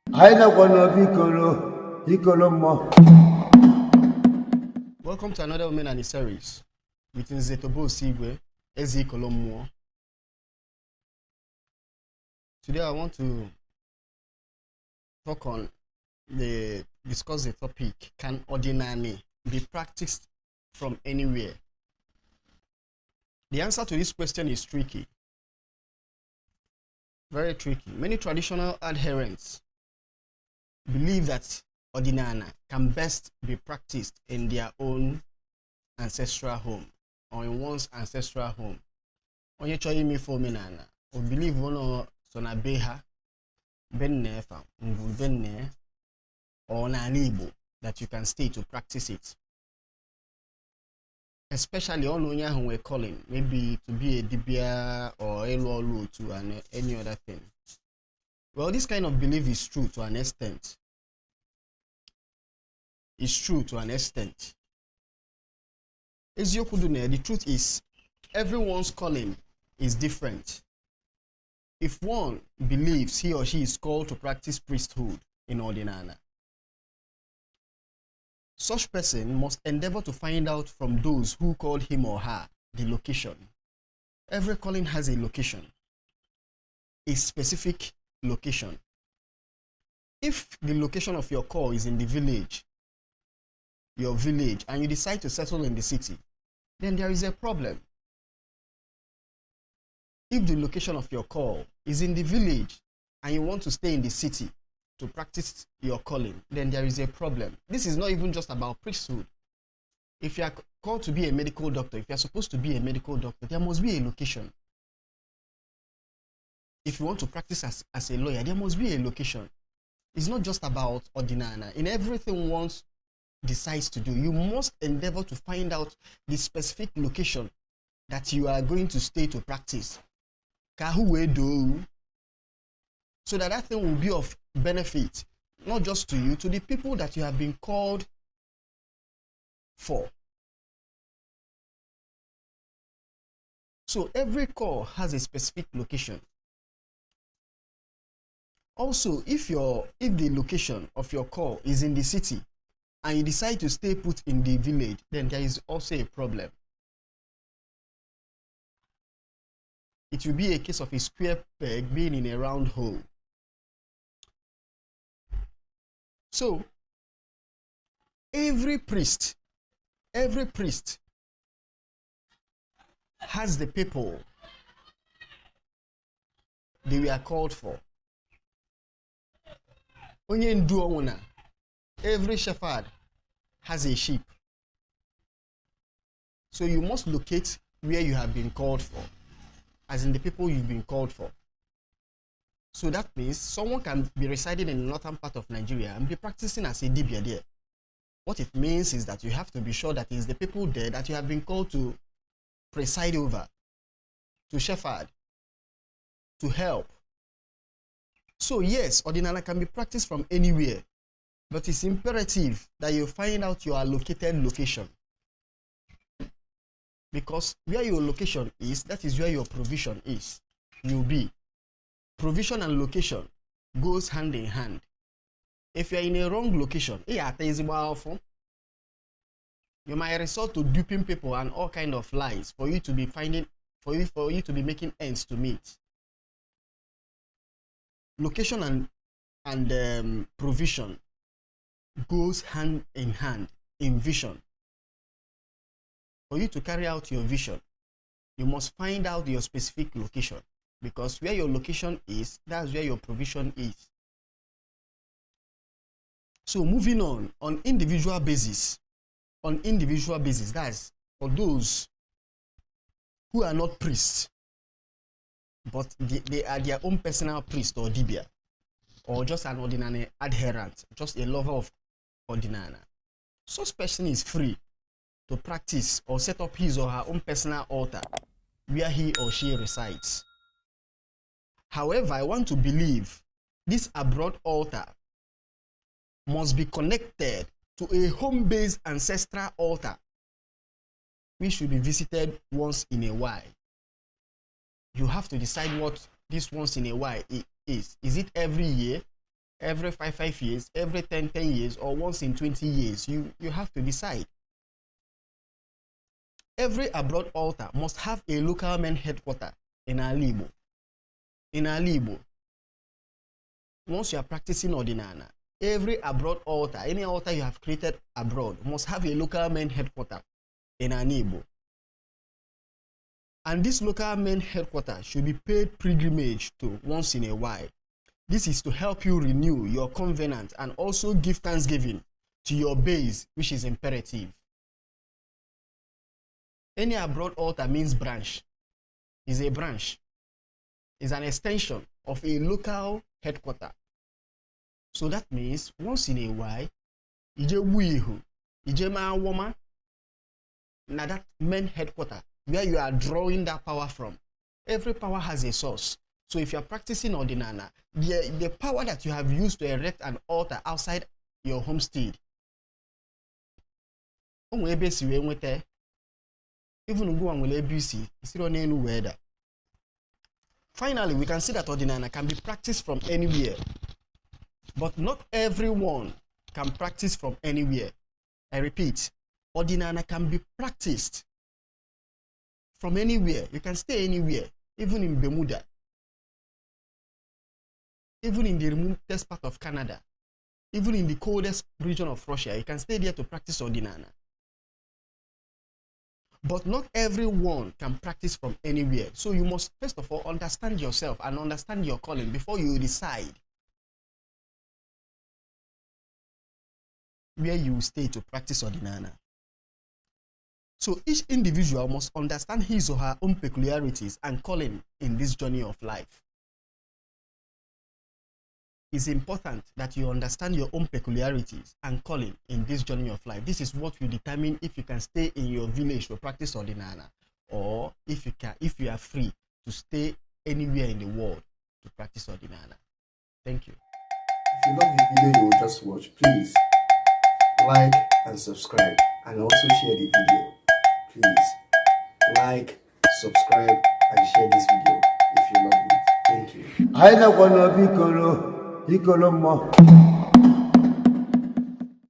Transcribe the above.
Welcome to another Odinani series with Nzetobo Sigwe, Ezi Kolomo. Today I want to discuss the topic, can Odinani be practiced from anywhere? The answer to this question is tricky. Very tricky. Many traditional adherents believe that Odinana can best be practiced in their own ancestral home or in one's ancestral home. Onye choyi mi fo menana or believe one sona beha benne fa benne or Odinani Igbo that you can stay to practice it. Especially on Onya who we're calling, maybe to be a dibia or a lolo to any other thing. Well, this kind of belief is true to an extent. It's true to an extent. The truth is, everyone's calling is different. If one believes he or she is called to practice priesthood in Odinana, such person must endeavor to find out from those who called him or her the location. Every calling has a location, a specific location. If the location of your call is in the village, your village, and you decide to settle in the city, then there is a problem. If the location of your call is in the village and you want to stay in the city to practice your calling, then there is a problem. This is not even just about priesthood. If you are called to be a medical doctor, if you are supposed to be a medical doctor, there must be a location. If you want to practice as a lawyer, there must be a location. It's not just about Odinana. In everything one decides to do, you must endeavor to find out the specific location that you are going to stay to practice. So that thing will be of benefit, not just to you, to the people that you have been called for. So every call has a specific location. Also, if the location of your call is in the city and you decide to stay put in the village, then there is also a problem. It will be a case of a square peg being in a round hole. So, every priest has the people they were called for. Every shepherd has a sheep. So you must locate where you have been called for, as in the people you've been called for. So that means someone can be residing in the northern part of Nigeria and be practicing as a dibia there. What it means is that you have to be sure that it's the people there that you have been called to preside over, to shepherd, to help. So yes, Odinana can be practiced from anywhere, but it's imperative that you find out your allocated location. Because where your location is, that is where your provision is. You'll be. Provision and location goes hand in hand. If you're in a wrong location, you might resort to duping people and all kind of lies for you to be making ends to meet. Location and provision goes hand in hand in vision. For you to carry out your vision, you must find out your specific location, because where your location is, that's where your provision is. So moving on individual basis, that's for those who are not priests, but they are their own personal priest or dibia, or just an Odinani adherent, just a lover of Odinana. Such person is free to practice or set up his or her own personal altar where he or she resides. However, I want to believe this abroad altar must be connected to a home-based ancestral altar which should be visited once in a while. You have to decide what this once in a while is. Is it every year? every 5 years, every 10 years, or once in 20 years. You have to decide. Every abroad altar must have a local main headquarters in Igbo. In Igbo, once you are practicing Odinana, every abroad altar, any altar you have created abroad, must have a local main headquarters in Igbo. And this local main headquarters should be paid pilgrimage to once in a while. This is to help you renew your covenant and also give thanksgiving to your base, which is imperative. Any abroad altar means branch. Is a branch. Is an extension of a local headquarters. So that means once in a while, now that main headquarters where you are drawing that power from. Every power has a source. So if you are practicing Odinana, the power that you have used to erect an altar outside your homestead, even go and will ABC, finally, we can see that Odinana can be practiced from anywhere. But not everyone can practice from anywhere. I repeat, Odinana can be practiced from anywhere. You can stay anywhere, even in Bermuda, even in the remotest part of Canada, even in the coldest region of Russia. You can stay there to practice Odinana. But not everyone can practice from anywhere. So you must first of all understand yourself and understand your calling before you decide where you stay to practice Odinana. So each individual must understand his or her own peculiarities and calling in this journey of life. It's important that you understand your own peculiarities and calling in this journey of life. This is what will determine if you can stay in your village to practice Odinana, or if you are free to stay anywhere in the world to practice Odinana. Thank you. If you love the video you just watched, please like and subscribe, and also share the video. Please like, subscribe, and share this video if you love it. Thank you. I don't want to be Piccolo more.